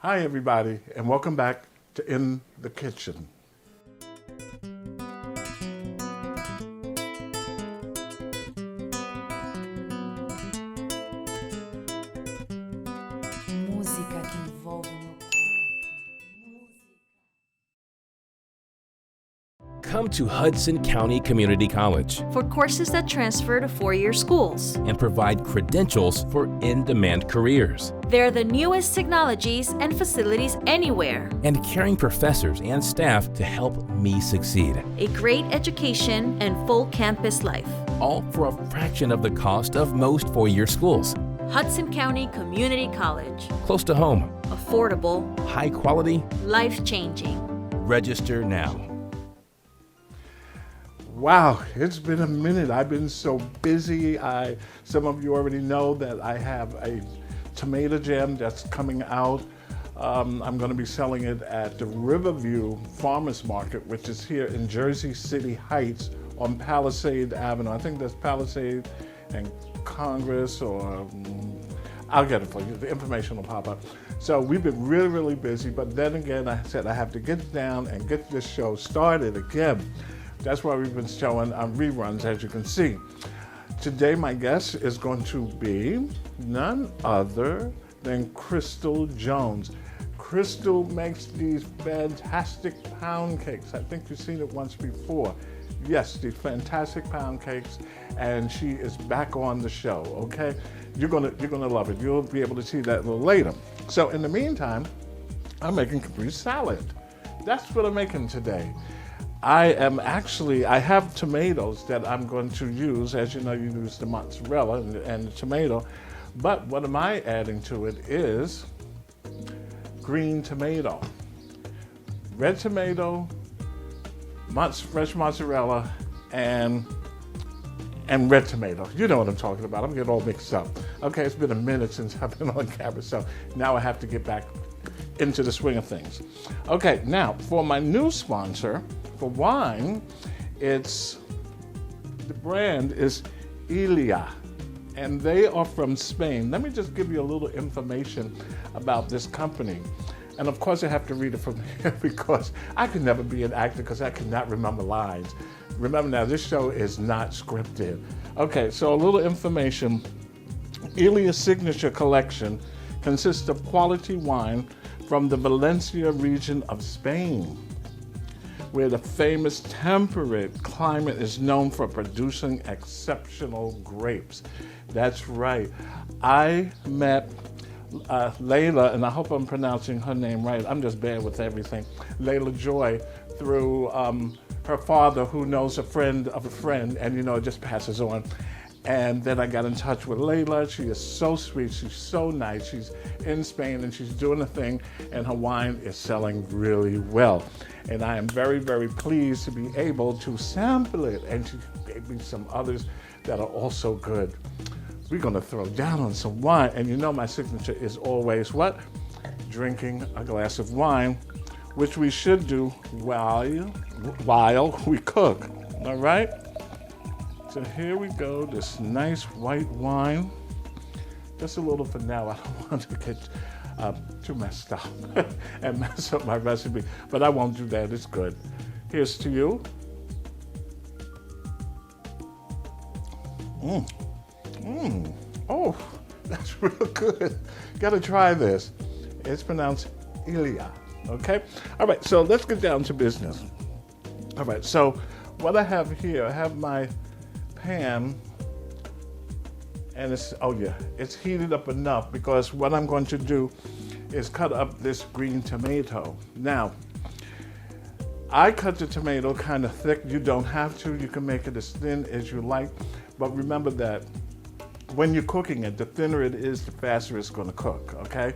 Hi, everybody, and welcome back to In the Kitchen. Música que envolve meu corpo. Come to Hudson County Community College for courses that transfer to four-year schools. and provide credentials for in-demand careers. They're the newest technologies and facilities anywhere. And caring professors and staff to help me succeed. A great education and full campus life. All for a fraction of the cost of most four-year schools. Hudson County Community College. Close to home. Affordable. High quality. Life-changing. Register now. Wow, it's been a minute. I've been so busy. Some of you already know that I have a tomato jam that's coming out. I'm going to be selling it at the Riverview Farmers Market, which is here in Jersey City Heights on Palisade Avenue. I think that's Palisade and Congress, or I'll get it for you. The information will pop up. So we've been really, really busy, but then again, I said I have to get down and get this show started again. That's why we've been showing reruns, as you can see. Today, my guest is going to be none other than Crystal Jones. Crystal makes these fantastic pound cakes. I think you've seen it once before. Yes, these fantastic pound cakes, and she is back on the show, okay? You're gonna love it. You'll be able to see that a little later. So in the meantime, I'm making Caprese salad. That's what I'm making today. I have tomatoes that I'm going to use. As you know, you use the mozzarella and the tomato. But what am I adding to it is green tomato, red tomato, fresh mozzarella, and red tomato. You know what I'm talking about. I'm getting all mixed up. Okay, it's been a minute since I've been on camera, so now I have to get back into the swing of things. Okay, now for my new sponsor for wine, the brand is Ilia, and they are from Spain. Let me just give you a little information about this company. And of course I have to read it from here because I could never be an actor because I cannot remember lines. Remember now, this show is not scripted. Okay, so a little information. Ilia's signature collection consists of quality wine from the Valencia region of Spain, where the famous temperate climate is known for producing exceptional grapes. That's right. I met Layla, and I hope I'm pronouncing her name right. I'm just bad with everything. Layla Joy, through her father, who knows a friend of a friend, and it just passes on. And then I got in touch with Layla. She is so sweet. She's so nice. She's in Spain and she's doing a thing, and her wine is selling really well. And I am very, very pleased to be able to sample it. And she gave me some others that are also good. We're going to throw down on some wine. And my signature is always what? Drinking a glass of wine, which we should do while we cook. All right? So here we go, this nice white wine. Just a little for now. I don't want to get too messed up and mess up my recipe, but I won't do that. It's good. Here's to you. Oh, that's real good. Gotta try this. It's pronounced Ilia, okay? All right, so let's get down to business. All right, so what I have here, I have my pan, and it's heated up enough because what I'm going to do is cut up this green tomato. Now, I cut the tomato kind of thick. You don't have to. You can make it as thin as you like, but remember that when you're cooking it, the thinner it is, the faster it's going to cook, okay?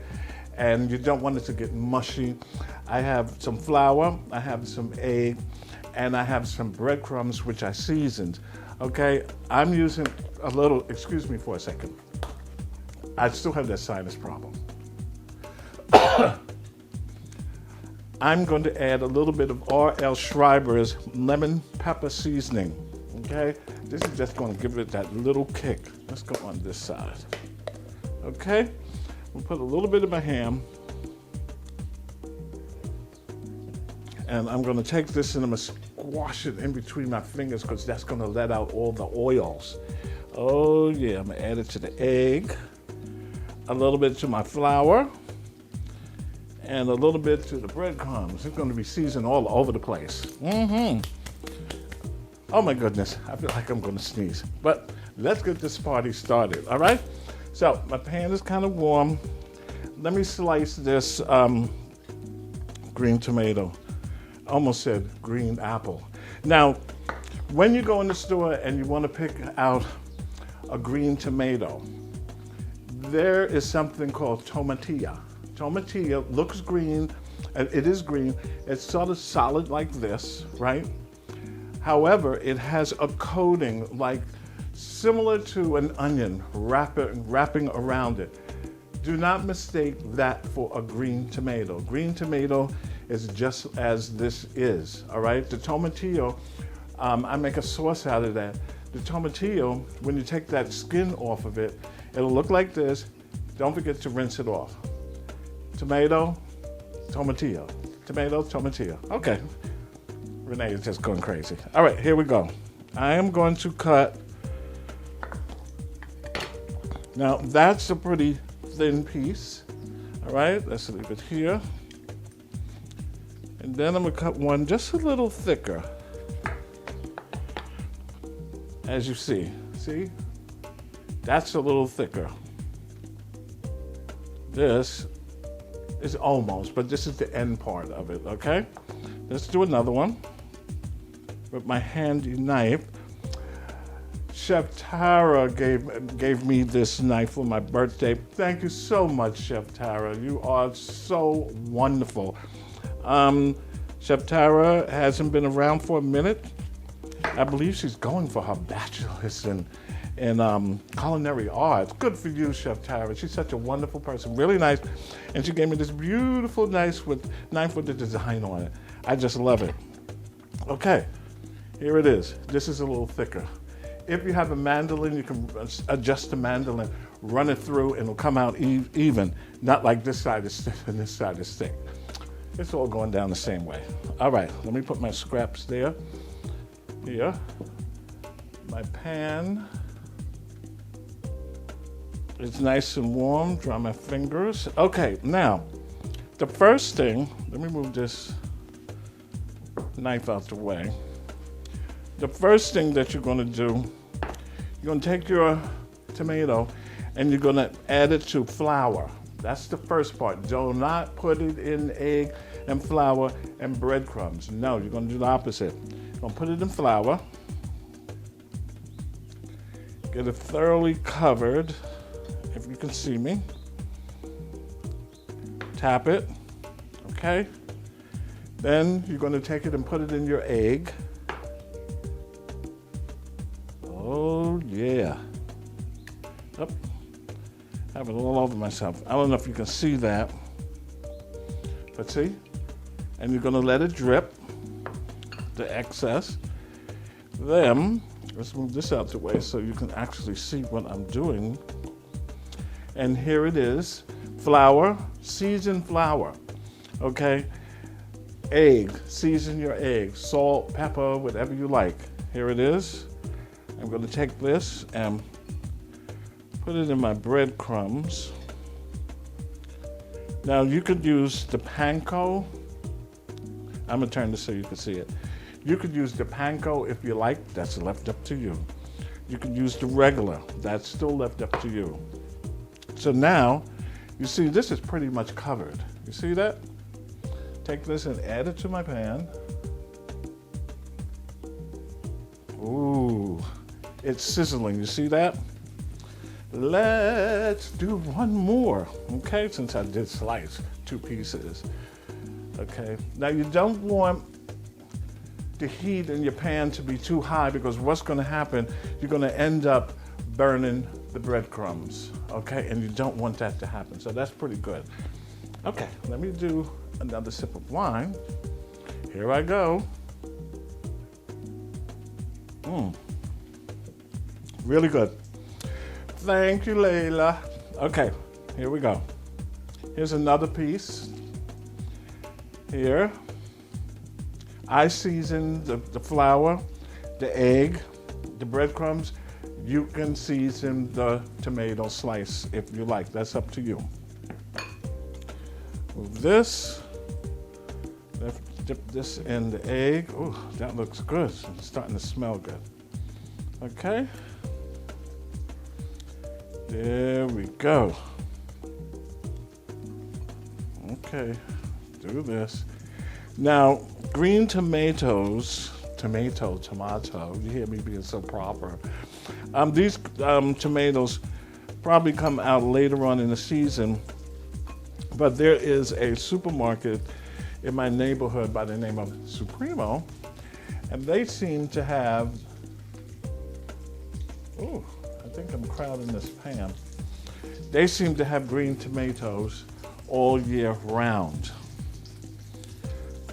And you don't want it to get mushy. I have some flour, I have some egg, and I have some breadcrumbs, which I seasoned. Okay, I'm using a little, excuse me for a second. I still have that sinus problem. I'm going to add a little bit of R.L. Schreiber's lemon pepper seasoning, okay? This is just going to give it that little kick. Let's go on this side, okay? We'll put a little bit of my ham, And I'm gonna take this and I'm gonna squash it in between my fingers because that's gonna let out all the oils. Oh yeah, I'm gonna add it to the egg, a little bit to my flour, and a little bit to the breadcrumbs. It's gonna be seasoned all over the place. Oh my goodness, I feel like I'm gonna sneeze. But let's get this party started, all right? So my pan is kind of warm. Let me slice this green tomato. Almost said green apple. Now, when you go in the store and you want to pick out a green tomato, there is something called tomatilla. Tomatilla looks green, and it is green. It's sort of solid like this, right? However, it has a coating like similar to an onion wrapping around it. Do not mistake that for a green tomato. Green tomato is just as this is, all right? The tomatillo, I make a sauce out of that. The tomatillo, when you take that skin off of it, it'll look like this. Don't forget to rinse it off. Tomato, tomatillo. Tomato, tomatillo. Okay. Renee is just going crazy. All right, here we go. I am going to cut. Now, that's a pretty thin piece. All right, let's leave it here. And then I'm gonna cut one just a little thicker. As you see, that's a little thicker. This is almost, but this is the end part of it, okay? Let's do another one with my handy knife. Chef Tara gave me this knife for my birthday. Thank you so much, Chef Tara. You are so wonderful. Chef Tara hasn't been around for a minute. I believe she's going for her bachelor's in culinary arts. Good for you, Chef Tara. She's such a wonderful person, really nice. And she gave me this beautiful knife with the design on it. I just love it. Okay, here it is. This is a little thicker. If you have a mandolin, you can adjust the mandolin, run it through, and it'll come out even. Not like this side is stiff and this side is thick. It's all going down the same way. All right, let me put my scraps there. Here, my pan is nice and warm. Dry my fingers. Okay, now, the first thing, let me move this knife out the way. The first thing that you're gonna do, you're gonna take your tomato and you're gonna add it to flour. That's the first part. Do not put it in egg and flour and breadcrumbs. No, you're gonna do the opposite. You're gonna put it in flour, get it thoroughly covered, if you can see me. Tap it, okay? Then you're gonna take it and put it in your egg. Oh yeah. Up. I have it all over myself. I don't know if you can see that, but see? And you're gonna let it drip, the excess. Then, let's move this out the way so you can actually see what I'm doing. And here it is, flour, seasoned flour, okay? Egg, season your egg, salt, pepper, whatever you like. Here it is. I'm gonna take this and put it in my breadcrumbs. Now you could use the panko. I'm gonna turn this so you can see it. You could use the panko if you like, that's left up to you. You could use the regular, that's still left up to you. So now, you see this is pretty much covered. You see that? Take this and add it to my pan. Ooh, it's sizzling, you see that? Let's do one more, okay? Since I did slice 2 pieces, okay? Now you don't want the heat in your pan to be too high because what's gonna happen, you're gonna end up burning the breadcrumbs, okay? And you don't want that to happen, so that's pretty good. Okay, let me do another sip of wine. Here I go. Really good. Thank you, Layla. Okay, here we go. Here's another piece. Here. I season the flour, the egg, the breadcrumbs. You can season the tomato slice if you like. That's up to you. Move this. Let's dip this in the egg. Oh, that looks good. It's starting to smell good. Okay. There we go. Okay, do this. Now, green tomatoes, tomato, you hear me being so proper. These tomatoes probably come out later on in the season, but there is a supermarket in my neighborhood by the name of Supremo, and they seem to have, oh, I think I'm crowding this pan. They seem to have green tomatoes all year round.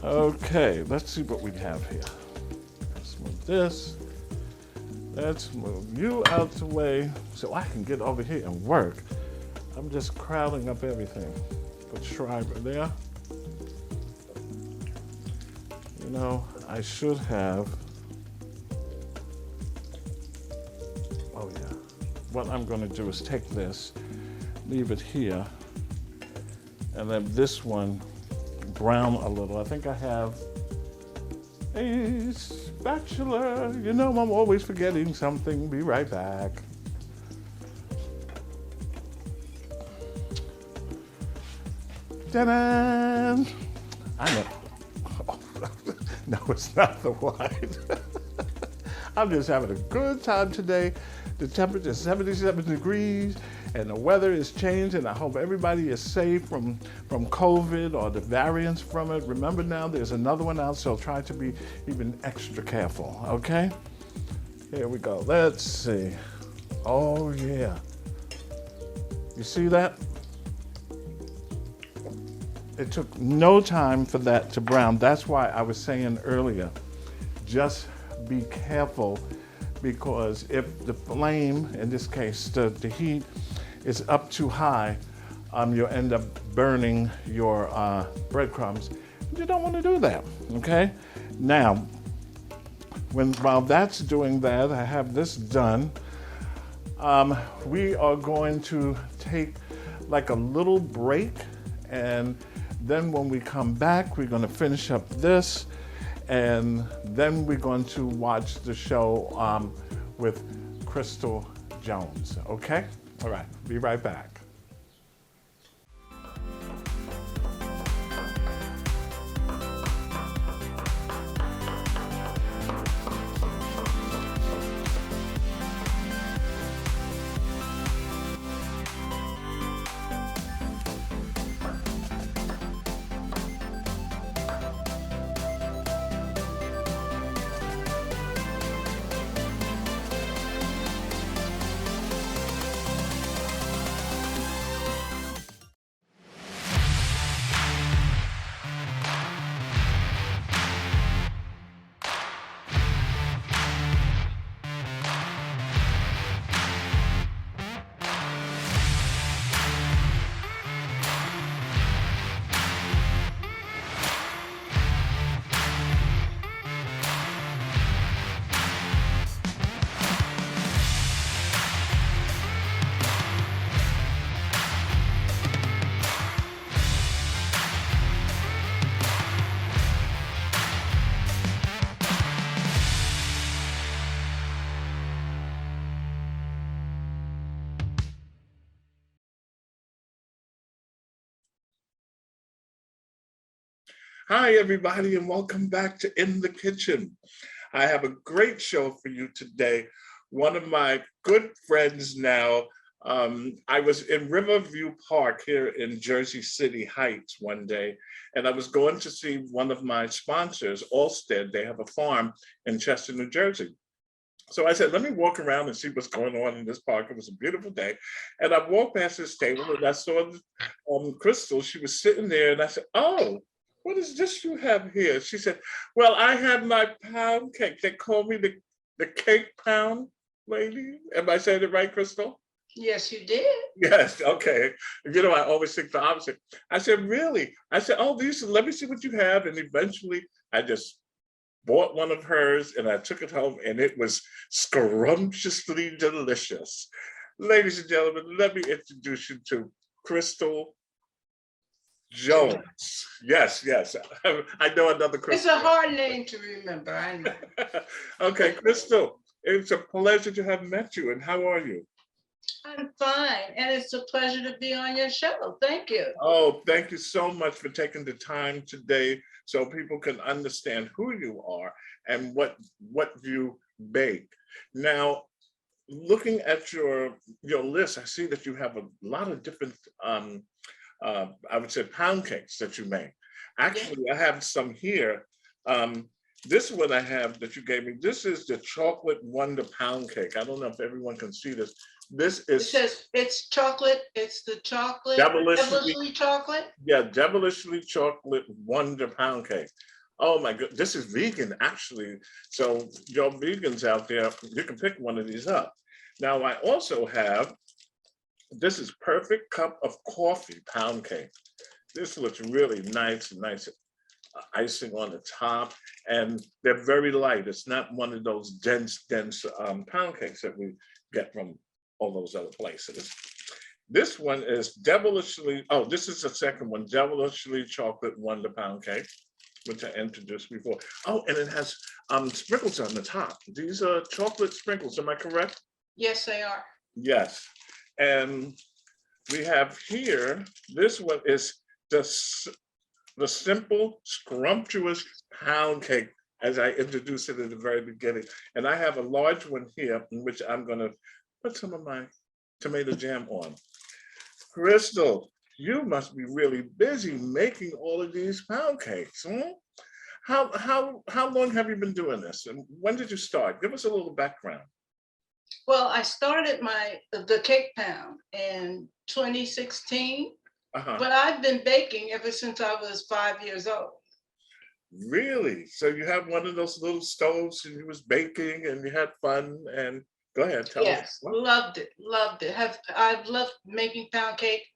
Okay, let's see what we have here. Let's move this. Let's move you out the way so I can get over here and work. I'm just crowding up everything. Put Schreiber there. You know, I should have, oh yeah. What I'm gonna do is take this, leave it here, and then this one brown a little. I think I have a spatula. You know, I'm always forgetting something. Be right back. Ta-da! I know. Oh, no, it's not the wine. I'm just having a good time today. The temperature is 77 degrees and the weather is changed, and I hope everybody is safe from COVID or the variants from it. Remember now, there's another one out, so try to be even extra careful, okay? Here we go. Let's see. Oh, yeah. You see that? It took no time for that to brown. That's why I was saying earlier, just be careful, because if the flame, in this case, the heat is up too high, you'll end up burning your breadcrumbs. You don't want to do that, okay? Now, while that's doing that, I have this done. We are going to take like a little break, and then when we come back, we're going to finish up this, and then we're going to watch the show with Crystal Jones, okay? All right, be right back. Hi, everybody, and welcome back to In the Kitchen. I have a great show for you today. One of my good friends now, I was in Riverview Park here in Jersey City Heights one day, and I was going to see one of my sponsors, Allstead. They have a farm in Chester, New Jersey. So I said, let me walk around and see what's going on in this park. It was a beautiful day. And I walked past this table and I saw Crystal. She was sitting there, and I said, oh, what is this you have here? She said, well, I have my pound cake. They call me the cake pound lady. Am I saying it right, Crystal? Yes, you did. Yes, okay. You know, I always think the opposite. I said, really? I said, oh, let me see what you have. And eventually I just bought one of hers and I took it home and it was scrumptiously delicious. Ladies and gentlemen, let me introduce you to Crystal Jones. Yes, yes. I know another It's Crystal. a hard name to remember, I know. Okay, Crystal, it's a pleasure to have met you. And how are you? I'm fine, and it's a pleasure to be on your show. Thank you. Oh, thank you so much for taking the time today so people can understand who you are and what you bake. Now, looking at your list, I see that you have a lot of different I would say pound cakes that you make. Actually, I have some here. This one I have that you gave me. This is the chocolate wonder pound cake. I don't know if everyone can see this. This It is says it's chocolate, it's the chocolate, devilishly, devilishly chocolate. yeah, devilishly chocolate wonder pound cake. Oh my god, this is vegan actually. So your vegans out there, you can pick one of these up. Now I also have, this is perfect cup of coffee pound cake. This looks really nice, nice icing on the top, and they're very light. It's not one of those dense pound cakes that we get from all those other places. This one is devilishly, oh, this is the second one, devilishly chocolate wonder pound cake, which I introduced before. Oh, and it has sprinkles on the top. These are chocolate sprinkles, am I correct? Yes, they are. Yes. And we have here, this one is the simple, scrumptious pound cake, as I introduced it at the very beginning. And I have a large one here, in which I'm gonna put some of my tomato jam on. Crystal, you must be really busy making all of these pound cakes. Hmm? How long have you been doing this? And when did you start? Give us a little background. Well, I started the cake pound in 2016, Uh-huh. but I've been baking ever since I was 5 years old. Really? So you have one of those little stoves and you was baking and you had fun, and go ahead, tell us. Yes, loved it, loved it. I've loved making pound cake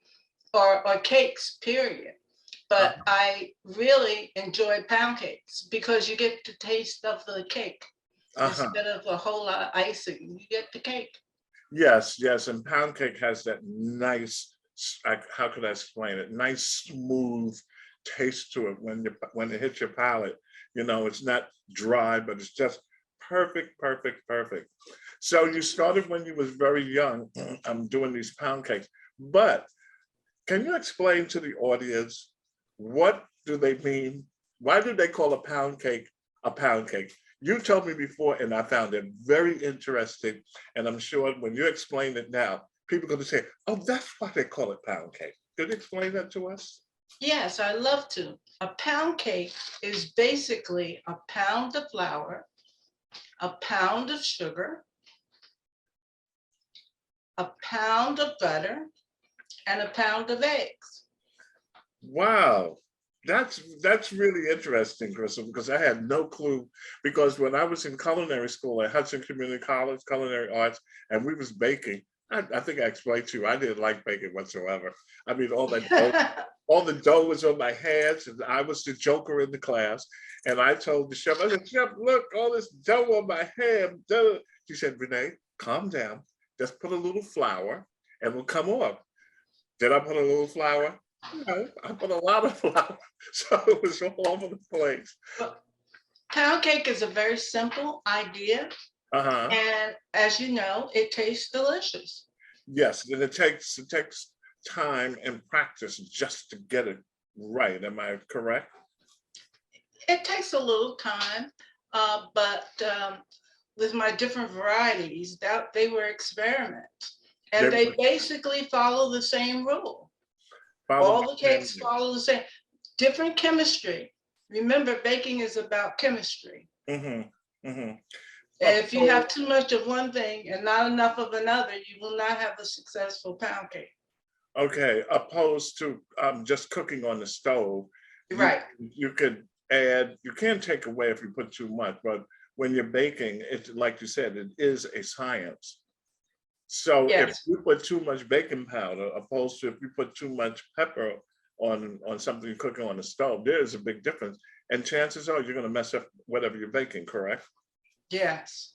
or cakes, period. But I really enjoy pound cakes because you get the taste of the cake instead of a whole lot of icing. You get the cake. Yes, yes, and pound cake has that nice, how could I explain it? Nice, smooth taste to it when it hits your palate. You know, it's not dry, but it's just perfect, perfect, perfect. So you started when you was very young. I'm doing these pound cakes, but can you explain to the audience, what do they mean? Why do they call a pound cake a pound cake? You told me before, and I found it very interesting. And I'm sure when you explain it now, people are going to say, oh, that's why they call it pound cake. Could you explain that to us? Yes, I love to. A pound cake is basically a pound of flour, a pound of sugar, a pound of butter, and a pound of eggs. Wow, that's really interesting, Crystal, because I had no clue. Because when I was in culinary school at Hudson Community College, culinary arts, and we was baking, I think I explained to you, I didn't like baking whatsoever. I mean, all the dough was on my hands, and I was the joker in the class. And I told the chef, I said, chef, look, all this dough on my hand. Duh. She said, Renee, calm down. Just put a little flour and it'll come off. Did I put a little flour? No, I put a lot of flour. So it was all over the place. Well, pound cake is a very simple idea. Uh-huh. And as you know, it tastes delicious. Yes, and it takes time and practice just to get it right. Am I correct? It takes a little time, but with my different varieties, that they were experiments. And they basically follow the same rule. All the cakes follow the same, different chemistry. Remember, baking is about chemistry. Mm-hmm. Mm-hmm. And if you have too much of one thing and not enough of another, you will not have a successful pound cake. Okay, opposed to just cooking on the stove. Right. You could add, you can't take away if you put too much, but when you're baking, it, like you said, it is a science. So if you put too much baking powder, opposed to if you put too much pepper on something you're cooking on the stove, there is a big difference. And chances are you're going to mess up whatever you're baking, correct? Yes,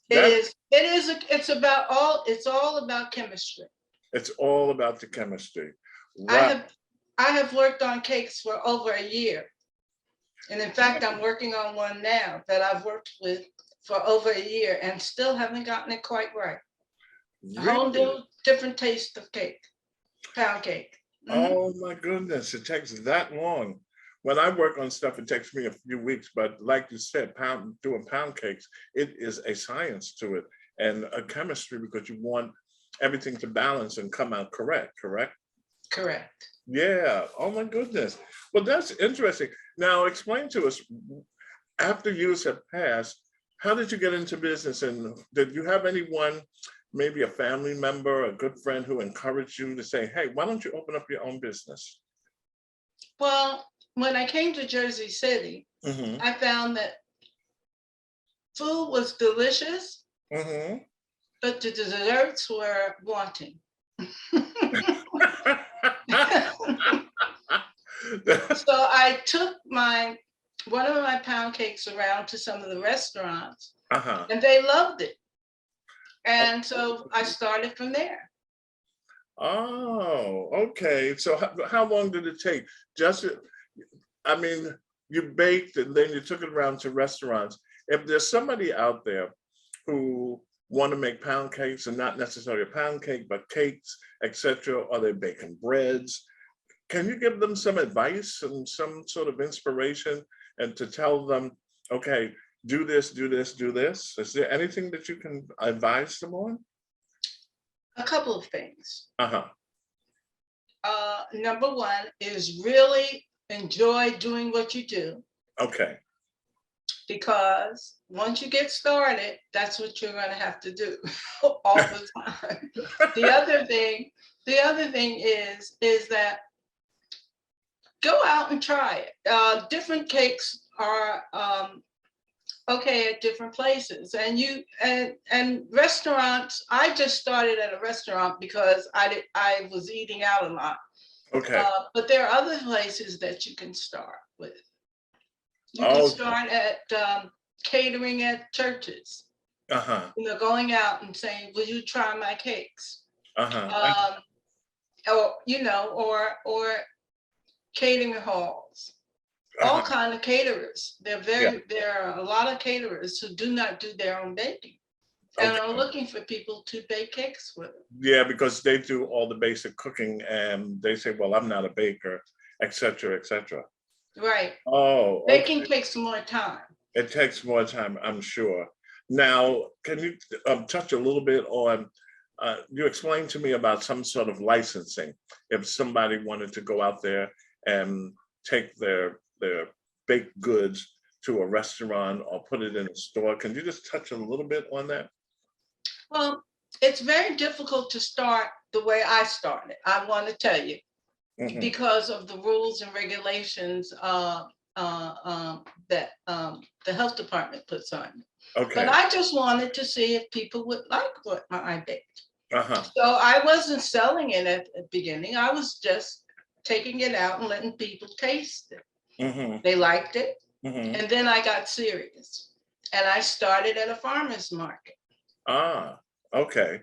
it That is. It's all about chemistry. it's all about the chemistry. I Wow. have I have worked on cakes for over a year. And in fact, I'm working on one now that I've worked with for over a year and still haven't gotten it quite right. A whole Really? new different taste of cake, pound cake. Mhm. Oh my goodness, it takes that long. When I work on stuff, it takes me a few weeks, but like you said, doing pound cakes, it is a science to it and a chemistry because you want everything to balance and come out correct? Correct. Yeah. Oh my goodness. Well, that's interesting. Now explain to us, after years have passed, how did you get into business and did you have anyone, maybe a family member, a good friend who encouraged you to say, hey, why don't you open up your own business? Well, when I came to Jersey City, Mm-hmm. I found that food was delicious, Mm-hmm. but the desserts were wanting. So I took one of my pound cakes around to some of the restaurants Uh-huh. and they loved it. And so I started from there. Oh, okay. So how long did it take? Just, I mean, you baked and then you took it around to restaurants. If there's somebody out there who want to make pound cakes and not necessarily a pound cake, but cakes, etc., or they're baking breads, can you give them some advice and some sort of inspiration and to tell them, okay, do this, do this, do this? Is there anything that you can advise them on? A couple of things. Uh-huh. Number one is really enjoy doing what you do, Okay. because once you get started, that's what you're going to have to do all the time. The other thing is that go out and try it. Different cakes are okay at different places, and restaurants. I just started at a restaurant because I was eating out a lot. Okay. But there are other places that you can start with. You can Oh, start at catering at churches. uh-huh. Going out and saying, "Will you try my cakes?" Uh-huh. Or catering halls. All Uh-huh. kind of caterers. Yeah. There are a lot of caterers who do not do their own baking and are Okay. looking for people to bake cakes with them. Yeah, because they do all the basic cooking and they say, well, I'm not a baker, etc., etc. Right. Oh, okay. Baking takes more time. It takes more time, I'm sure. Now, can you touch a little bit on, you explained to me about some sort of licensing. If somebody wanted to go out there and take their baked goods to a restaurant or put it in a store, can you just touch a little bit on that? Well, it's very difficult to start the way I started. I want to tell you, Mhm. because of the rules and regulations that the health department puts on me. Okay. But I just wanted to see if people would like what I baked. Uh-huh. So I wasn't selling it at the beginning. I was just taking it out and letting people taste it. Mm-hmm. They liked it. Mm-hmm. And then I got serious. And I started at a farmer's market. Ah, okay.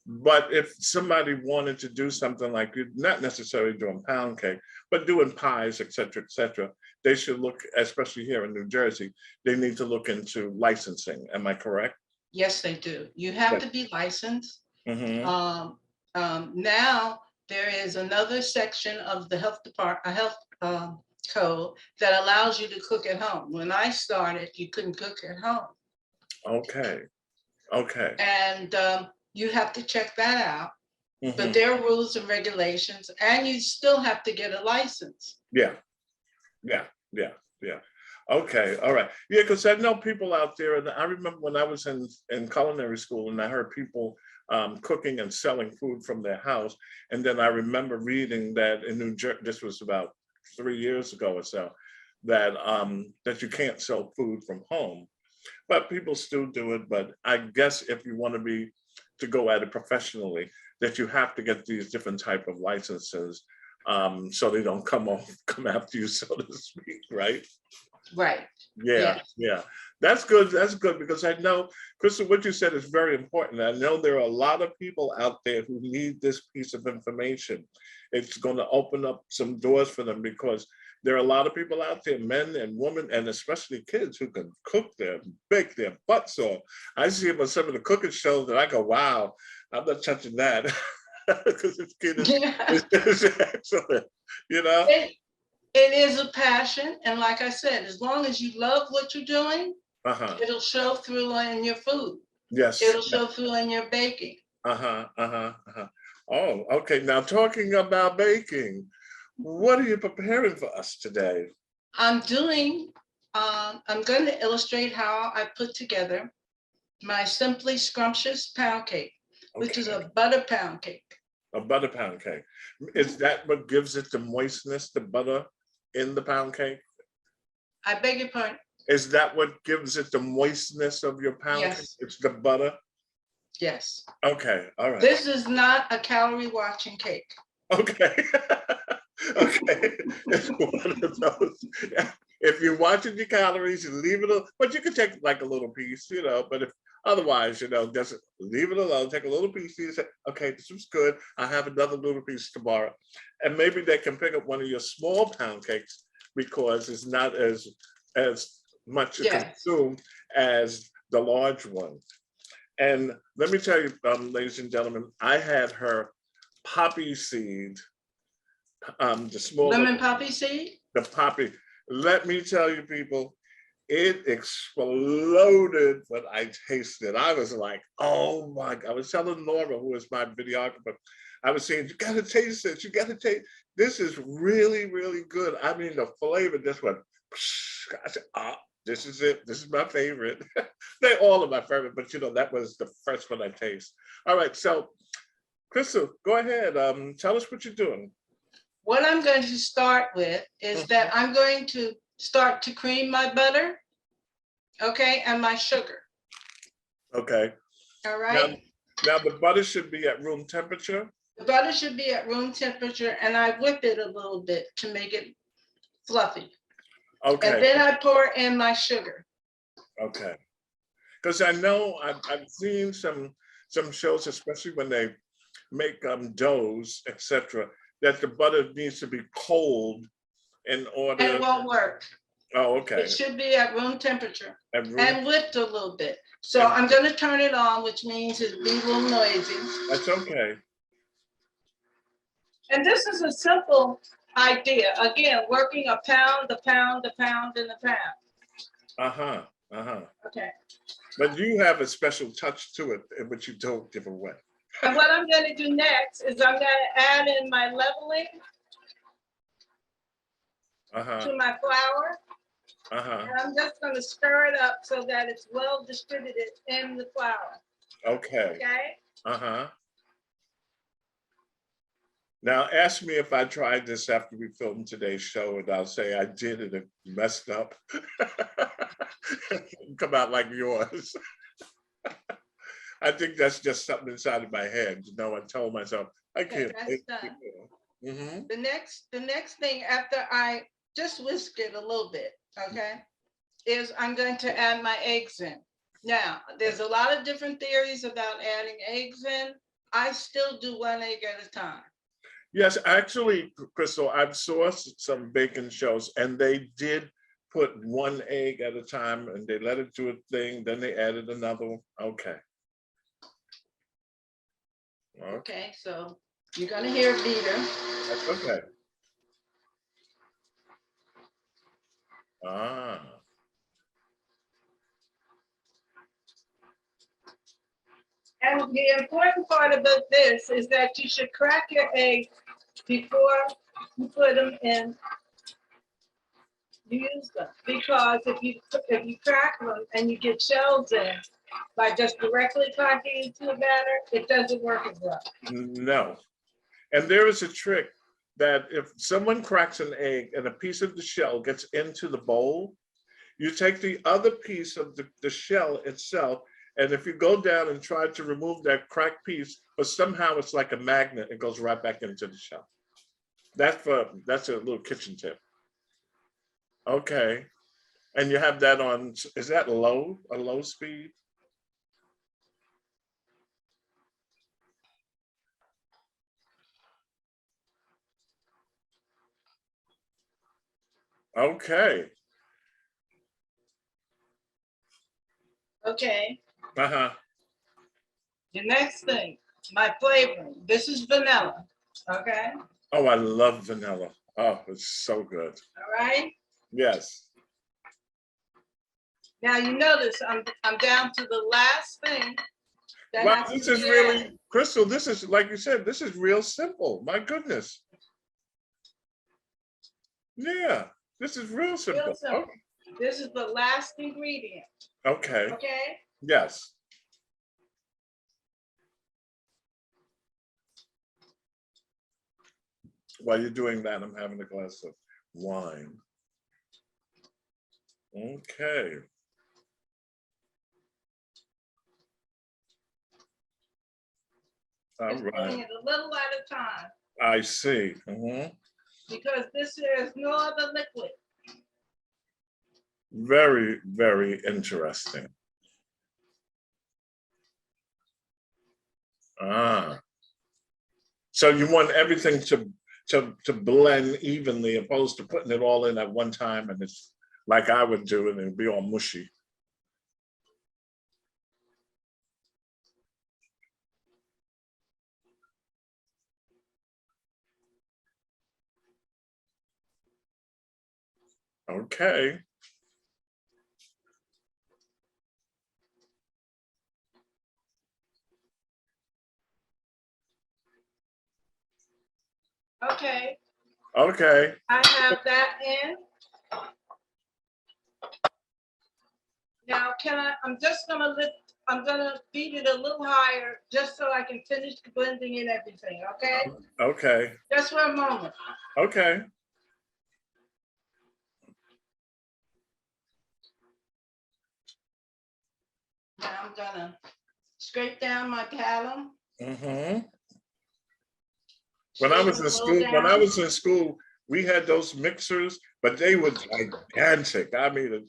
But if somebody wanted to do something like you, not necessarily doing pound cake, but doing pies, et cetera, they should look, especially here in New Jersey, they need to look into licensing. Am I correct? Yes, they do. You have Yeah. to be licensed. Mm-hmm. Now there is another section of the health department, health code that allows you to cook at home. When I started, you couldn't cook at home. Okay. Okay. And you have to check that out. Mm-hmm. But there are rules and regulations, and you still have to get a license. Yeah. Yeah. Yeah. Yeah. Okay. All right. Yeah, because I know people out there, and I remember when I was in culinary school, and I heard people cooking and selling food from their house, and then I remember reading that in New Jersey, this was about 3 years ago or so, that that you can't sell food from home, but people still do it. But I guess if you want to go at it professionally, that you have to get these different type of licenses so they don't come after you, so to speak, right? Right. Yeah, Yes. yeah. That's good. That's good because I know, Crystal, what you said is very important. I know there are a lot of people out there who need this piece of information. It's going to open up some doors for them because there are a lot of people out there, men and women, and especially kids who can cook bake their butts off. I see them on some of the cooking shows and I go, wow, I'm not touching that because this kid is excellent, you know? It is a passion. And like I said, as long as you love what you're doing, Uh-huh. it'll show through in your food. Yes. It'll show through in your baking. Uh-huh, uh-huh, uh-huh. Oh, okay. Now talking about baking, what are you preparing for us today? I'm going to illustrate how I put together my Simply Scrumptious pound cake, which is a butter pound cake. A butter pound cake. Is that what gives it the moistness, the butter in the pound cake? I beg your pardon? Is that what gives it the moistness of your pound cake? Yes. It's the butter? Yes. Okay, all right. This is not a calorie watching cake. Okay. Okay. It's one of those. If you're watching your calories, you leave it alone. But you can take like a little piece, you know, but if otherwise, you know, just leave it alone, take a little piece, you say, okay, this was good. I have another little piece tomorrow. And maybe they can pick up one of your small pound cakes because it's not as much consumed as the large one. And let me tell you, ladies and gentlemen, I had her poppy seed, the small lemon poppy seed. The poppy. Let me tell you, people, it exploded when I tasted. I was like, oh my God. I was telling Laura, who is my videographer, I was saying, you gotta taste this. You gotta taste. This is really, really good. I mean, the flavor just went. I said, this is it. This is my favorite. They all are my favorite, but you know, that was the first one I taste. All right, so Crystal, go ahead. Tell us what you're doing. What I'm going to start with is that I'm going to start to cream my butter, okay, and my sugar. Okay. All right. Now the butter should be at room temperature. The butter should be at room temperature, and I whip it a little bit to make it fluffy. Okay. And then I pour in my sugar. Okay. Because I know I've seen some shows, especially when they make doughs, etc., that the butter needs to be cold in order. And it won't work. Oh, okay. It should be at room temperature and whipped a little bit. So and I'm going to turn it on, which means it'll be a little noisy. That's okay. And this is a simple idea. Again, working a pound, a pound, a pound, and a pound. Uh-huh. Uh-huh. Okay. But you have a special touch to it, which you don't give away. And what I'm going to do next is I'm going to add in my leveling to my flour. And I'm just going to stir it up so that it's well distributed in the flour. Okay. Okay. Now ask me if I tried this after we filmed today's show, and I'll say I did and it messed up. Come out like yours. I think that's just something inside of my head. You know, I told myself I can't. That's done. The next thing after I just whisk it a little bit, okay, is I'm going to add my eggs in. Now, there's a lot of different theories about adding eggs in. I still do one egg at a time. Yes, actually, Crystal, I've saw some baking shows and they did put one egg at a time and they let it do a thing, then they added another one. Okay. Okay, so you're gonna hear a beater. That's okay. And the important part about this is that you should crack your eggs before you put them in, use them. Because if you crack them and you get shells in, by just directly cracking into the batter, it doesn't work as well. No. And there is a trick that if someone cracks an egg and a piece of the shell gets into the bowl, you take the other piece of the shell itself, and if you go down and try to remove that cracked piece, but somehow it's like a magnet, it goes right back into the shell. That's a little kitchen tip. Okay. And you have that on, is that low, a low speed? Okay. Okay, Uh-huh. the next thing, my flavoring. This is vanilla. Okay, Oh, I love vanilla. Oh, it's so good. all right. Yes. Now you notice I'm down to the last thing that Wow, has this to is be really, added. Crystal, this is, like you said, this is real simple. My goodness. Yeah, this is real Real simple. simple. This is the last ingredient. Okay. Okay. Yes. While you're doing that, I'm having a glass of wine. Okay. All Just doing right. it a little at a time I see. Mhm. because this is no other liquid. Very, very interesting. Ah. So you want everything to blend evenly opposed to putting it all in at one time and it's like I would do it and it'd be all mushy. Okay. Okay, Okay. I have that in. Now, I'm just gonna I'm gonna beat it a little higher just so I can finish blending in everything, okay? Okay. Just for a moment. Okay. Now I'm gonna scrape down my paddle. Mm-hmm. When I Shake was the in bowl school, down. we had those mixers, but they were gigantic. I mean,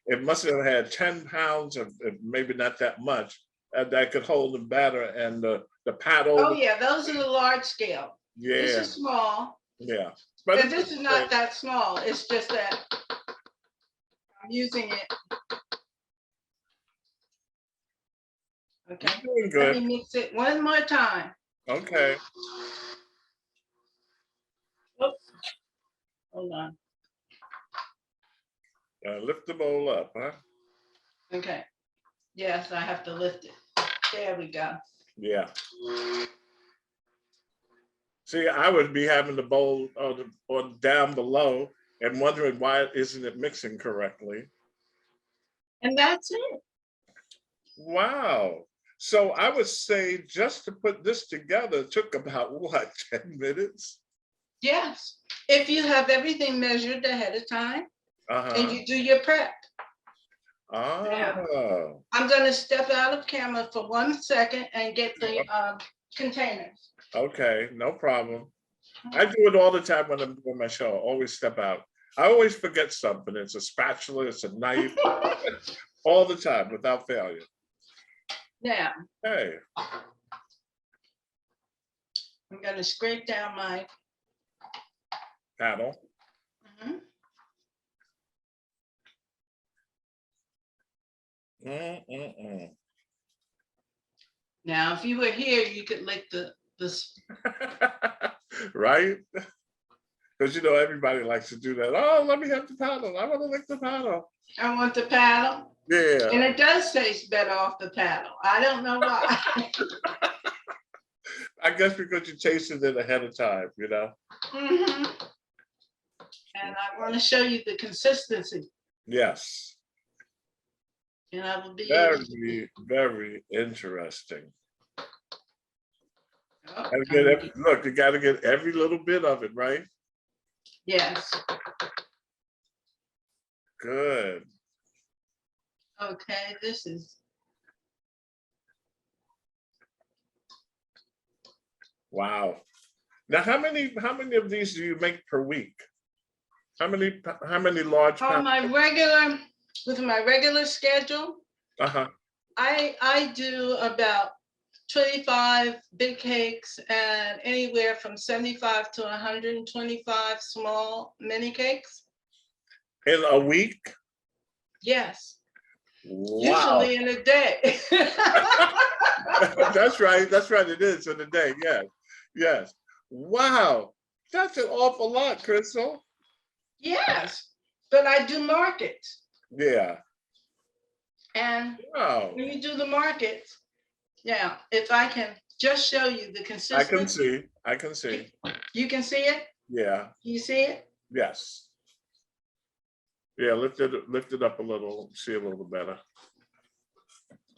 it must have had 10 pounds of maybe not that much that could hold the batter and the Oh paddle. yeah, those are the large scale. This Yeah, is small, yeah. But and it's this is not that small. It's just that I'm using it. Okay, doing let me good. mix it one more time. Okay. Oops, hold on. Lift the bowl up, huh? Okay, yes, I have to lift it. There we go. Yeah. See, I would be having the bowl on down below and wondering why isn't it mixing correctly. And that's it. Wow. So I would say just to put this together took about what, 10 minutes? Yes, if you have everything measured ahead of time and Uh-huh. you do your prep. Oh. I'm gonna step out of camera for 1 second and get the containers. Okay, no problem. I do it all the time when I'm doing my show. I always step out. I always forget something. It's a spatula, it's a knife, all the time without failure. Now, Hey. I'm gonna scrape down my. Paddle. Mhm. Mm-mm-mm. Now, if you were here, you could lick the. Right? Because you know everybody likes to do that. Oh, let me have the paddle. I want to lick the paddle. I want the paddle. Yeah. And it does taste better off the paddle. I don't know why. I guess because you tasted it ahead of time, you know? Mhm. And I want to show you the consistency. Yes. And I will be able to. Very, very interesting. Oh, Gotta get look, you got to get every little bit of it, right? yes. Good. Okay, this is. Wow. Now, how many of these do you make per week? How many large On pounds? my with my regular schedule, Uh-huh. I do about 25 big cakes and anywhere from 75 to 125 small mini cakes. In a week? Yes, Wow. usually in a day. That's right. That's right. It is in a day. Yes. Yes. Wow. That's an awful lot, Crystal. Yes, but I do markets. Yeah. And Wow. when you do the markets, yeah, if I can just show you the I can consistency. see. I can see. You can see it? Yeah. You see it? Yes. Yeah. Lift it up a little. See a little better.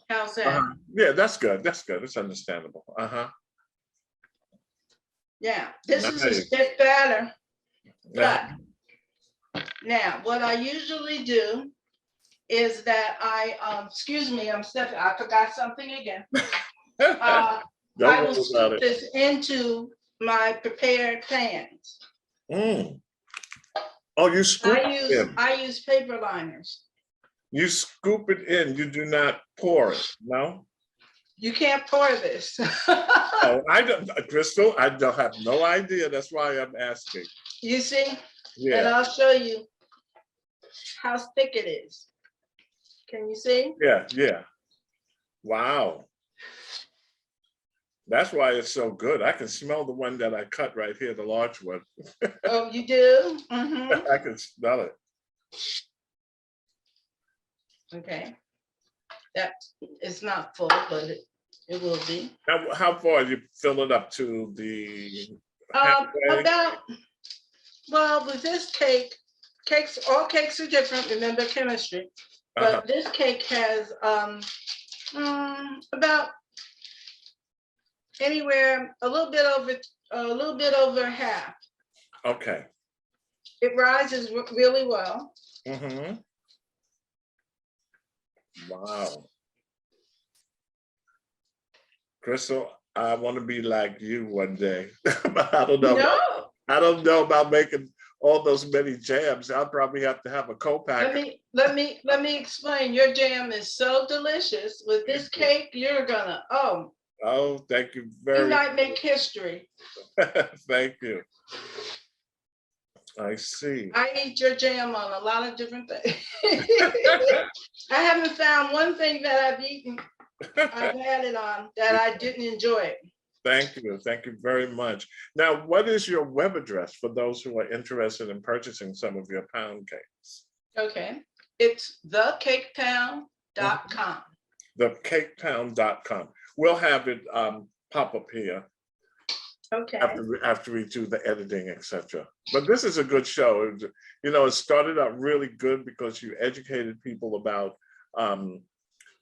How's that? Uh-huh. Yeah, that's good. That's good. It's understandable. Uh-huh. Yeah, this is a Nice. stiff batter. Yeah. But now what I usually do is that excuse me, I forgot something again. I Don't will worry about scoop it. this into my prepared pans. Mm. Oh, you scoop it in. I use paper liners. You scoop it in. You do not pour it. No? You can't pour this. Oh, I don't, Crystal, I don't have no idea. That's why I'm asking. You see? And Yeah. I'll show you how thick it is. Can you see? Yeah. Yeah. Wow. That's why it's so good. I can smell the one that I cut right here, the large one. Oh, you do? Mm-hmm. I can smell it. Okay. That is not full, but it will be. How far you fill it up to the halfway? Well, with this cake, all cakes are different, remember chemistry. But this cake has about anywhere a little bit over half. Okay. It rises really well. Mm-hmm. Wow. Crystal, I want to be like you one day. But I don't know. No. I don't know about making all those many jams. I'll probably have to have a co-packer. Let me explain. Your jam is so delicious. With this cake, you're gonna Oh, thank you you very might make history. Thank you. I see. I eat your jam on a lot of different things. I haven't found one thing that I've had it on that I didn't enjoy. Thank you. Thank you very much. Now, what is your web address for those who are interested in purchasing some of your pound cakes? Okay. It's thecaketown.com. Thecaketown.com. We'll have it pop up here. Okay. After we do the editing, etc. But this is a good show. You know, it started out really good because you educated people about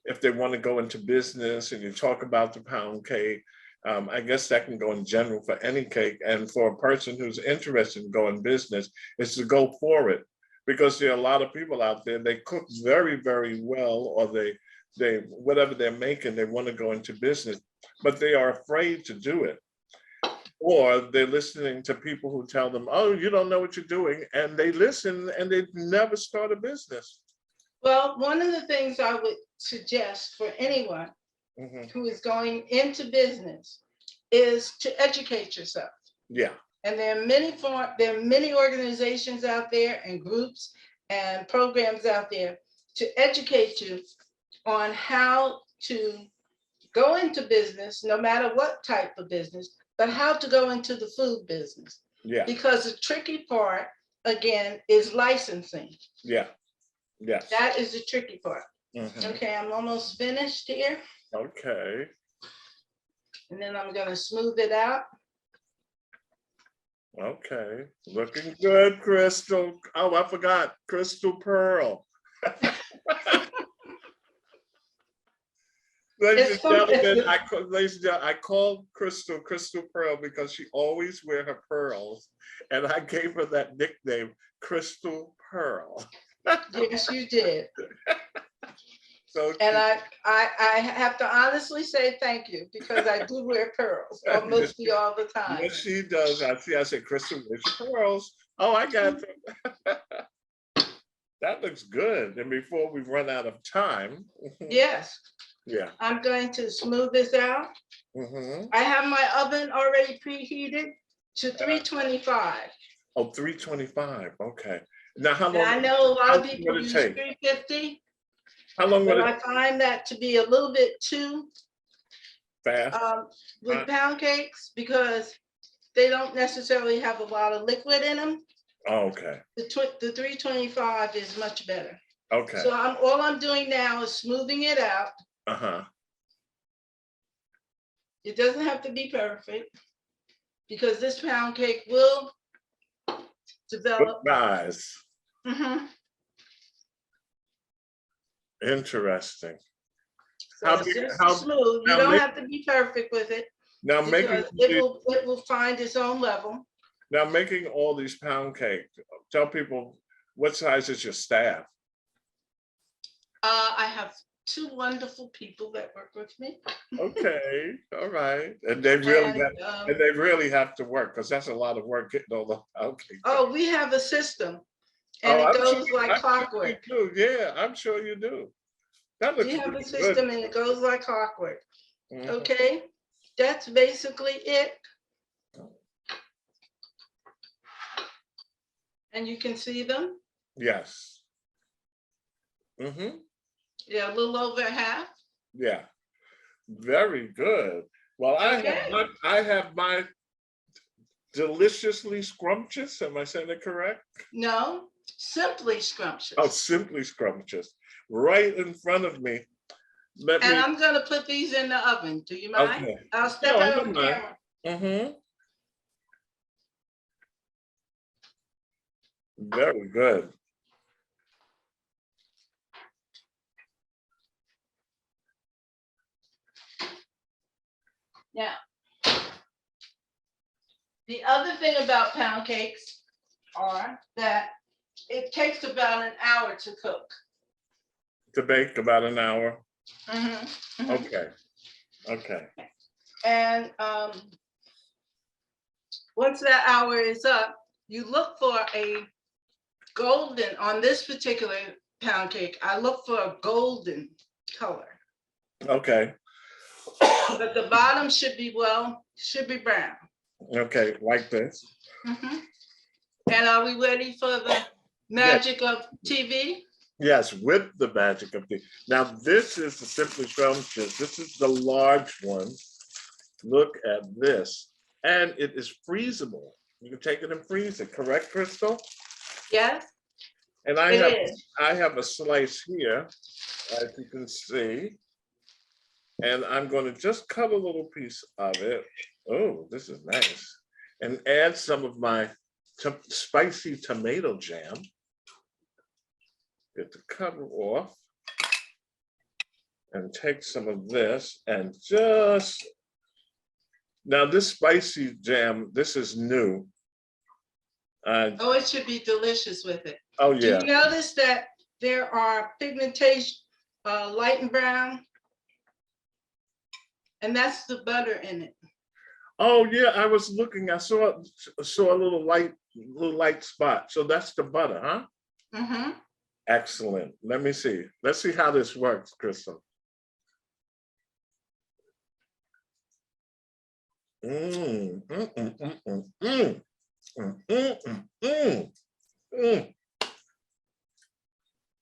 if they want to go into business, and you talk about the pound cake. I guess that can go in general for any cake. And for a person who's interested in going business, is to go for it. Because there are a lot of people out there, they cook very, very well, or they whatever they're making, they want to go into business, but they are afraid to do it. Or they're listening to people who tell them, oh, you don't know what you're doing. And they listen and they never start a business. Well, one of the things I would suggest for anyone who is going into business is to educate yourself. Yeah. And there are many organizations out there and groups and programs out there to educate you on how to go into business, no matter what type of business, but how to go into the food business. Yeah. Because the tricky part, again, is licensing. Yeah. Yes. That is the tricky part. Okay, I'm almost finished here. Okay. And then I'm gonna smooth it out. Okay. Looking good, Crystal. Oh, I forgot. Crystal Pearl. Ladies and gentlemen, I called Crystal Pearl because she always wear her pearls, and I gave her that nickname, Crystal Pearl. Yes, you did. So And cute. I have to honestly say thank you because I do wear pearls Yes, mostly all the time. yes, she does. I see. I said, Crystal, where's your pearls? Oh, I got them. That looks good. And before we run out of time, Yes, yeah. I'm going to smooth this out. Mm-hmm. I have my oven already preheated to 325. Oh, 325. Okay. Now, how And long? I know a lot How of long people would it use take? 350, How long would but it I find that to be a little bit too fast? with pound cakes because they don't necessarily have a lot of liquid in them. Oh, okay. The 325 is much better. Okay. So all I'm doing now is smoothing it out. Uh-huh. It doesn't have to be perfect because this pound cake will develop. Guys, Mhm. interesting. So it's just How smooth. You now don't make have to be perfect with it making because it will find its own level. making all these pound cakes. Tell people what size is your staff? I have two wonderful people that work with me. Okay, all right. And they really have to work because that's a lot of work getting all the pound cakes. Oh, we have a system and Oh, it goes like I'm sure you clockwork. do. Yeah, I'm sure you do. That looks We have a really good. system and it goes like clockwork. Mhm. Okay, that's basically it. And you can see them. Yes. Mm-hmm. Yeah, a little over half. Yeah. Very good. Well, Okay. I have my deliciously scrumptious. Am I saying it correct? No, simply Oh, scrumptious. simply scrumptious. Right in front of me. Let And me. I'm gonna put these in the oven. Do you mind? Okay. I'll step No, I out don't on mind. camera. Mm-hmm. Very good. Now, the other thing about pound cakes are that it takes about an hour to cook. To bake about an hour. Mhm, mhm. Okay. Okay. And once that hour is up, you look for a golden, on this particular pound cake, I look for a golden color. Okay. But the bottom should be brown. Okay. Like this. Mhm. And are we ready for the Yes. magic of TV? Yes, with the magic of the. Now, this is the simply scrumptious. This is the large one. Look at this. And it is freezable. You can take it and freeze it, correct, Crystal? Yes, And it is. I have a slice here, as you can see. And I'm going to just cut a little piece of it. Oh, this is nice. And add some of my spicy tomato jam. Get the cover off. And take some of this and just. Now this spicy jam, this is new. Oh, it should be delicious with it. Oh Do yeah. you notice that there are pigmentation, light and brown? And that's the butter in it. Oh yeah, I was looking, I saw a little light spot. So that's the butter, huh? Mm-hmm. Excellent. Let me see. Let's see how this works, Crystal. Mm, mm, mm, mm, mm, mm, mm, mm, mm, mm, mm.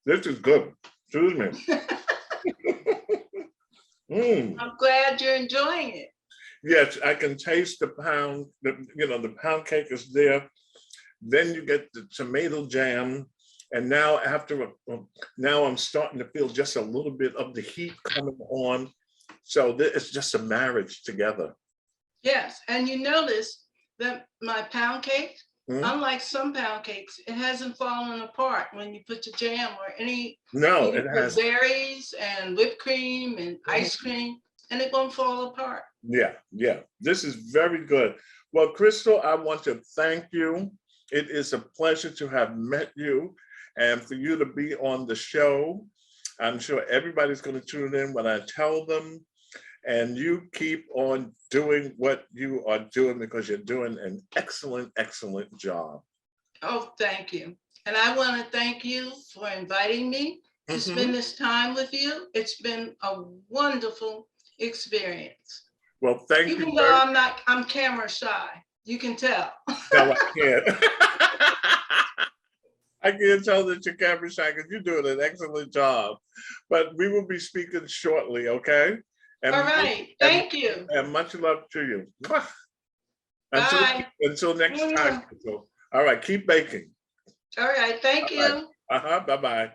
This is good. Excuse me. Mm. I'm glad you're enjoying it. Yes, I can taste the pound. The pound cake is there. Then you get the tomato jam, and now now I'm starting to feel just a little bit of the heat coming on. So it's just a marriage together. Yes, and you notice that my pound cake, Hmm? unlike some pound cakes, it hasn't fallen apart when you put the jam or any. No, You it can put has. berries and whipped cream and ice cream, and it won't fall apart. Yeah, yeah. This is very good. Well, Crystal, I want to thank you. It is a pleasure to have met you and for you to be on the show. I'm sure everybody's going to tune in when I tell them. And you keep on doing what you are doing because you're doing an excellent, excellent job. Oh, thank you. And I want to thank you for inviting me to spend this time with you. It's been a wonderful experience. Well, thank you. Even though I'm camera shy, you can tell. No, I can't. I can't tell that you're camera shy because you're doing an excellent job. But we will be speaking shortly, okay? And all right. Thank you. And much love to you. Bye. Until next time. All right, keep baking. All right. Thank you. Bye-bye.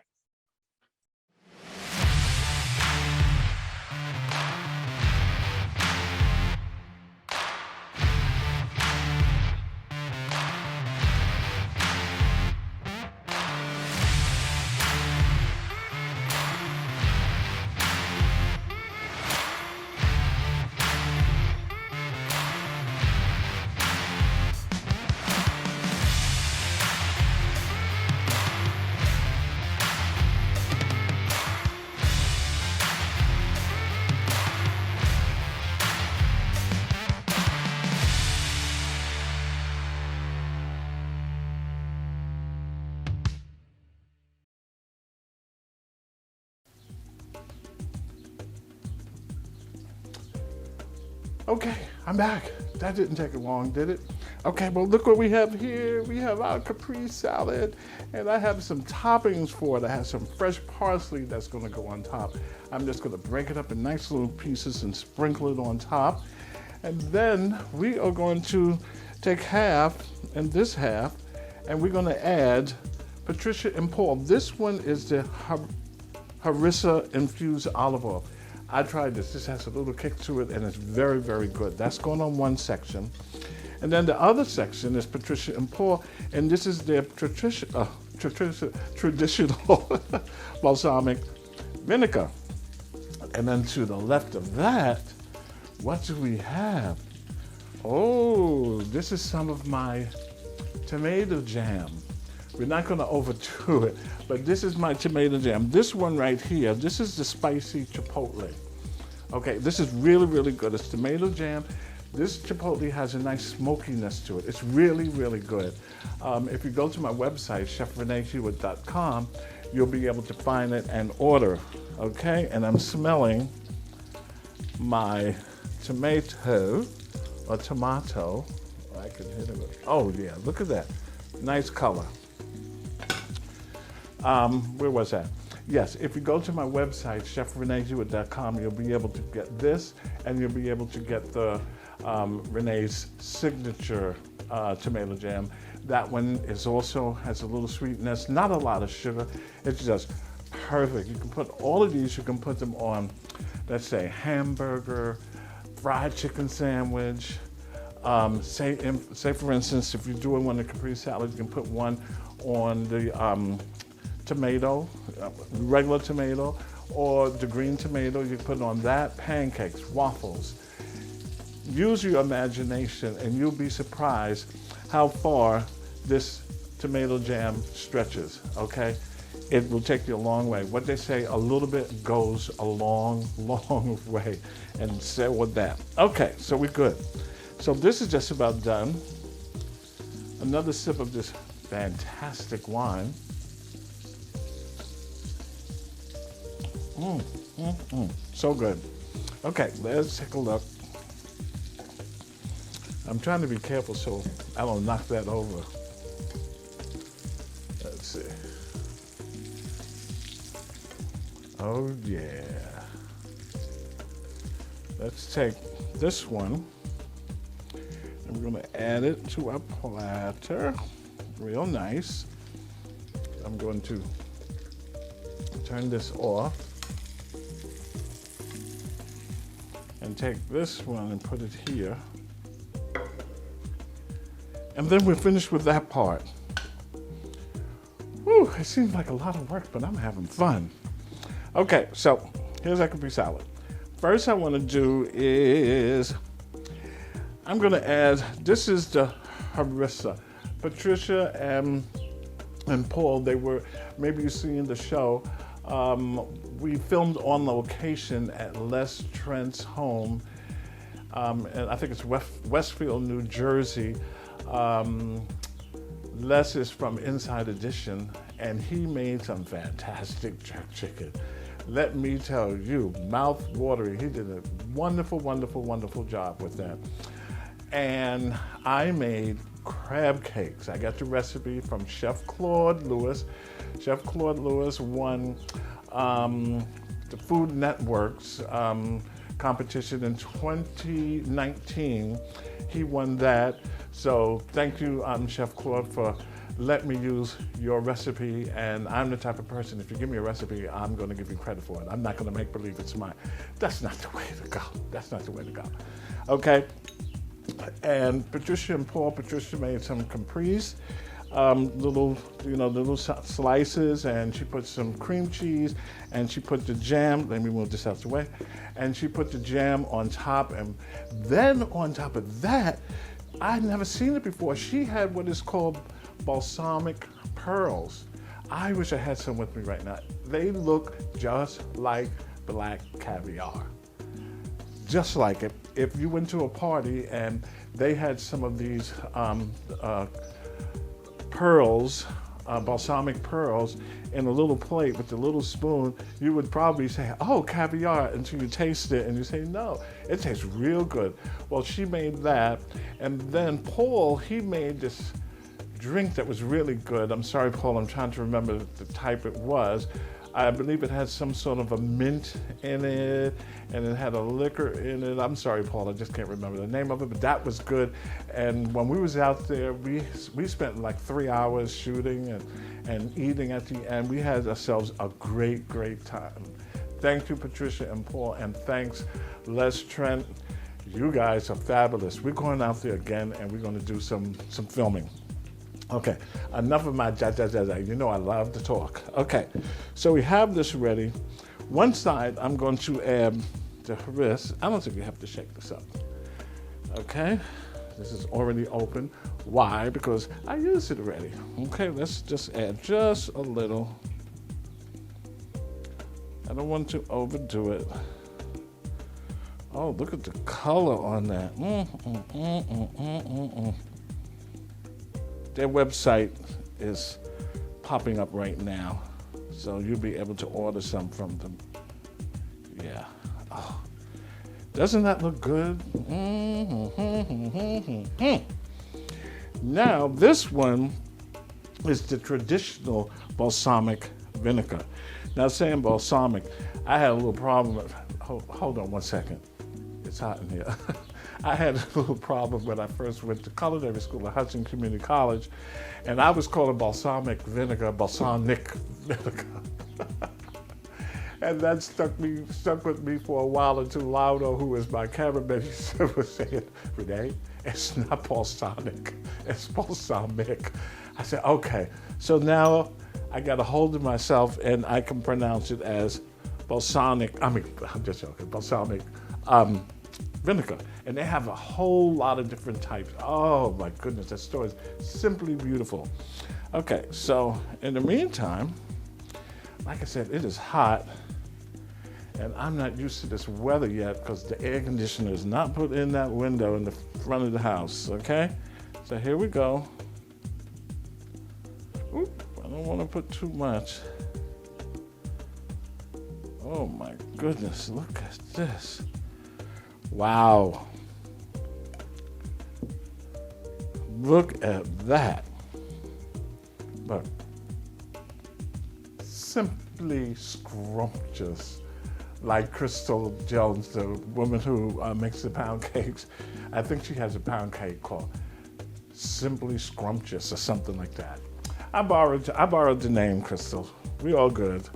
Okay, I'm back. That didn't take long, did it? Okay, well, look what we have here. We have our Capri salad, and I have some toppings for it. I have some fresh parsley that's gonna go on top. I'm just gonna break it up in nice little pieces and sprinkle it on top. And then we are going to take half and this half, and we're gonna add Patricia and Paul. This one is the harissa infused olive oil. I tried this. This has a little kick to it, and it's very, very good. That's going on one section. And then the other section is Patricia and Paul, and this is their traditional balsamic vinegar. And then to the left of that, what do we have? Oh, this is some of my tomato jam. We're not going to overdo it, but this is my tomato jam. This one right here, this is the spicy chipotle. Okay, this is really, really good. It's tomato jam. This chipotle has a nice smokiness to it. It's really, really good. If you go to my website, chefrenehewitt.com, you'll be able to find it and order, okay? And I'm smelling my tomato. I can hit it with, oh yeah, look at that. Nice color. Where was that? Yes, if you go to my website, chefrenehewitt.com, you'll be able to get this, and you'll be able to get the Renee's signature tomato jam. That one is also has a little sweetness, not a lot of sugar. It's just perfect. You can put all of these, you can put them on, let's say, hamburger, fried chicken sandwich. Say for instance, if you're doing one of the Capri salad, you can put one on the tomato, regular tomato, or the green tomato. You can put it on that, pancakes, waffles. Use your imagination, and you'll be surprised how far this tomato jam stretches, okay? It will take you a long way. What they say, a little bit goes a long, long way, and say with that. Okay, so we're good. So this is just about done. Another sip of this fantastic wine. So good. Okay, let's take a look. I'm trying to be careful so I don't knock that over. Let's see. Oh yeah. Let's take this one, and we're gonna add it to our platter. Real nice. I'm going to turn this off and take this one and put it here. And then we're finished with that part. Whew, it seems like a lot of work, but I'm having fun. Okay, so here's our Capri salad. First I want to do is, I'm going to add, this is the harissa. Patricia and Paul, they were, maybe you've seen the show, We filmed on location at Les Trent's home, and I think it's Westfield, New Jersey. Les is from Inside Edition, and he made some fantastic jerk chicken. Let me tell you, mouth-watering. He did a wonderful, wonderful, wonderful job with that. And I made crab cakes. I got the recipe from Chef Claude Lewis. Chef Claude Lewis won the Food Network's competition in 2019. He won that. So thank you, Chef Claude, for letting me use your recipe. And I'm the type of person, if you give me a recipe, I'm going to give you credit for it. I'm not going to make believe it's mine. That's not the way to go. That's not the way to go. Okay. And Patricia and Paul, Patricia made some caprese, little slices, and she put some cream cheese, and she put the jam, let me move this out the way, and she put the jam on top, and then on top of that, I'd never seen it before, she had what is called balsamic pearls. I wish I had some with me right now. They look just like black caviar. Just like it. If you went to a party and they had some of these pearls, balsamic pearls, in a little plate with a little spoon, you would probably say, oh, caviar, until you taste it and you say, no, it tastes real good. Well, she made that, and then Paul, he made this drink that was really good. I'm sorry, Paul, I'm trying to remember the type it was. I believe it had some sort of a mint in it, and it had a liquor in it. I'm sorry, Paul, I just can't remember the name of it, but that was good. And when we was out there, we spent like 3 hours shooting and eating at the end. We had ourselves a great, great time. Thank you, Patricia and Paul, and thanks, Les Trent. You guys are fabulous. We're going out there again, and we're going to do some filming. Okay, enough of my you know I love to talk. Okay, so we have this ready. One side, I'm going to add the harissa. I don't think we have to shake this up. Okay, this is already open. Why? Because I used it already. Okay, let's just add just a little. I don't want to overdo it. Oh, look at the color on that. Their website is popping up right now, so you'll be able to order some from them. Yeah. Oh, doesn't that look good? Now, this one is the traditional balsamic vinegar. Now, saying balsamic, I had a little problem with, hold on one second. It's hot in here. I had a little problem when I first went to culinary school at Hudson Community College, and I was calling balsamic vinegar balsamic vinegar. And that stuck with me for a while until Laudo, who is my cameraman, he was saying, Renee, it's not balsamic, it's balsamic. I said, okay. So now I got a hold of myself and I can pronounce it as balsamic vinegar. And they have a whole lot of different types. Oh my goodness, that store is simply beautiful. Okay, so in the meantime, like I said, it is hot and I'm not used to this weather yet because the air conditioner is not put in that window in the front of the house, okay? So here we go. Oop, I don't want to put too much. Oh my goodness, look at this. Wow. Look at that. Look. Simply scrumptious. Like Crystal Jones, the woman who makes the pound cakes. I think she has a pound cake called Simply Scrumptious or something like that. I borrowed the name, Crystal. We all good.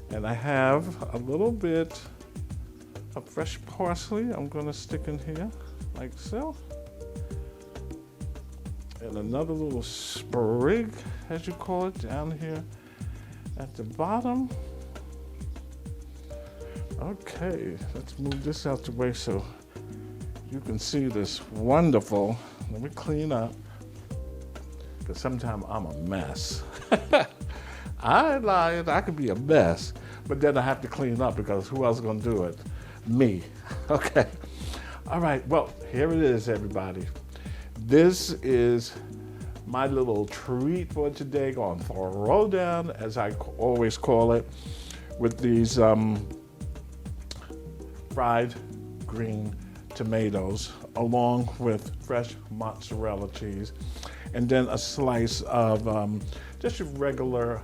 And I have a little bit of fresh parsley I'm gonna stick in here, like so. And another little sprig, as you call it, down here at the bottom. Okay, let's move this out the way so you can see this wonderful, let me clean up, because sometimes I'm a mess. I lied, I could be a mess, but then I have to clean up because who else is going to do it? Me. Okay. All right. Well, here it is, everybody. This is my little treat for today. Going to throw down, as I always call it, with these fried green tomatoes along with fresh mozzarella cheese, and then a slice of just a regular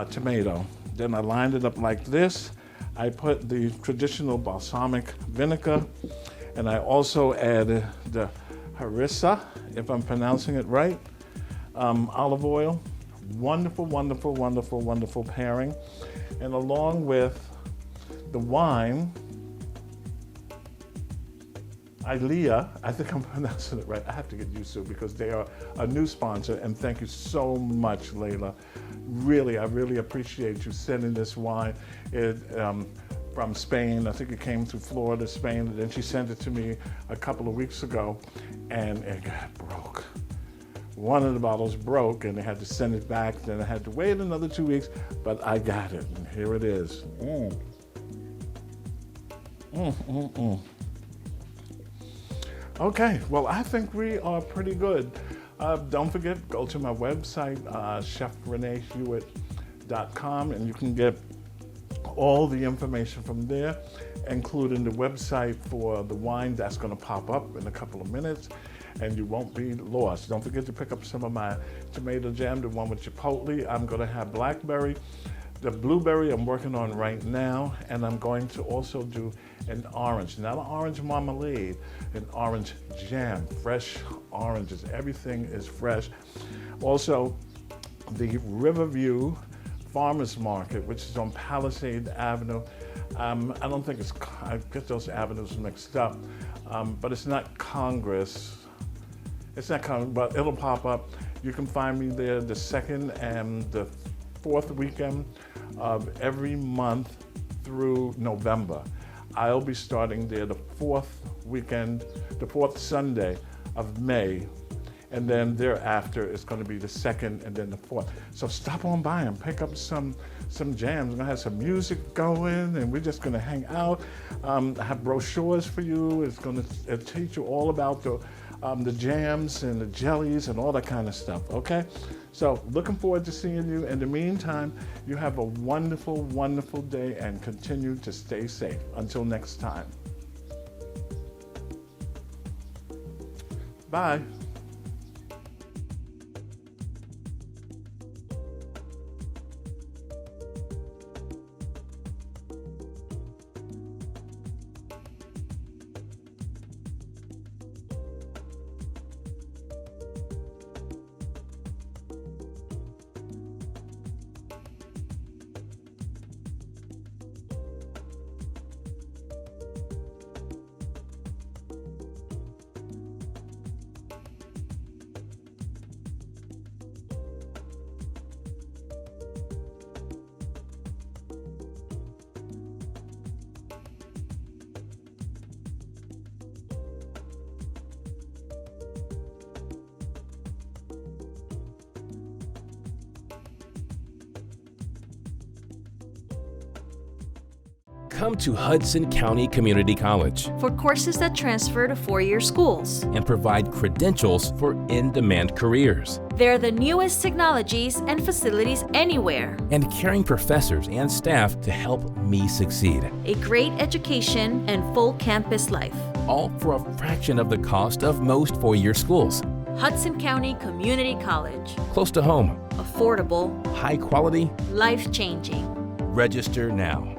tomato. Then I lined it up like this. I put the traditional balsamic vinegar, and I also added the harissa, if I'm pronouncing it right, olive oil. Wonderful, wonderful, wonderful, wonderful pairing. And along with the wine, Ilea, I think I'm pronouncing it right. I have to get used to it because they are a new sponsor, and thank you so much, Layla. Really, I really appreciate you sending this wine from Spain. I think it came through Florida, Spain, and then she sent it to me a couple of weeks ago, and it got broke. One of the bottles broke, and they had to send it back. Then I had to wait another 2 weeks, but I got it, and here it is. Okay, well, I think we are pretty good. Don't forget, go to my website, chefrenehewitt.com, and you can get all the information from there, including the website for the wine that's going to pop up in a couple of minutes, and you won't be lost. Don't forget to pick up some of my tomato jam, the one with chipotle. I'm going to have blackberry. The blueberry I'm working on right now, and I'm going to also do an orange, not an orange marmalade, an orange jam, fresh oranges. Everything is fresh. Also, the Riverview Farmers Market, which is on Palisade Avenue. I don't think it's, I get those avenues mixed up, but it's not Congress. It's not Congress, but it'll pop up. You can find me there the second and the fourth weekend of every month through November. I'll be starting there the fourth weekend, the fourth Sunday of May, and then thereafter it's going to be the second and then the fourth. So stop on by and pick up some jams. We're gonna have some music going, and we're just gonna hang out. I have brochures for you. It's gonna teach you all about the jams and the jellies and all that kind of stuff, okay? So looking forward to seeing you. In the meantime, you have a wonderful, wonderful day and continue to stay safe. Until next time. Bye. Come to Hudson County Community College For courses that transfer to four-year schools. and provide credentials for in-demand careers. They're the newest technologies and facilities anywhere. And caring professors and staff to help me succeed. A great education and full campus life. All for a fraction of the cost of most four-year schools. Hudson County Community College. Close to home. Affordable, High quality. life-changing. Register now.